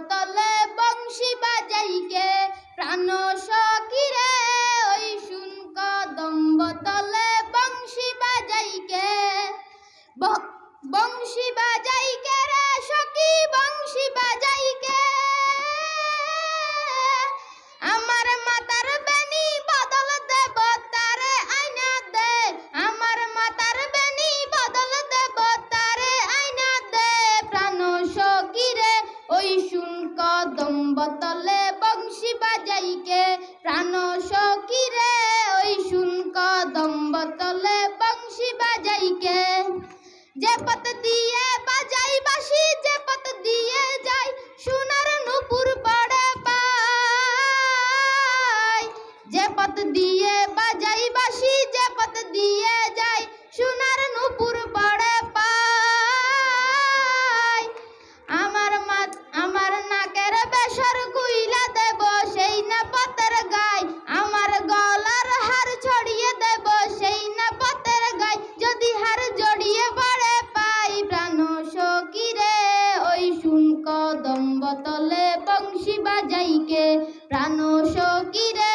তলে বংশী বাজাইকে প্রাণ সখীরে ওই শুন কদম্ব তলে বংশী বাজাইকে বংশী বাজাইকে রে সখী বংশী বাজাইকে আমার মাতার বেনি বদল দেব তারে আইনা দে আমার মাতার বেনি বদল দেব তারে আইনা দে প্রাণ সখীরে ওই শুন কদম্ব তলে বংশী বাজাইকে প্রাণ সখীরে ওই শুন কদম্ব তলে বংশী বাজাইকে যে পথ দিয়ে বাজাই বাঁশি যে পথ দিয়ে যাই সোনার নূপুর পড়ে পাই যে পথ দিয়ে বাজাই বাঁশি যে পথ দিয়ে যাই সোনার নূপুর পড়ে পাই আমার নাকের বেসর কুইলা দেব সেই না পথের গায় আমার গলার হার ছড়িয়ে দেব সেই না পথের গায় যদি হার জড়িয়ে পড়ে পাই প্রাণ সখীরে ওই শুন কদম্ব তলে বংশী বাজাইকে প্রাণ সখীরে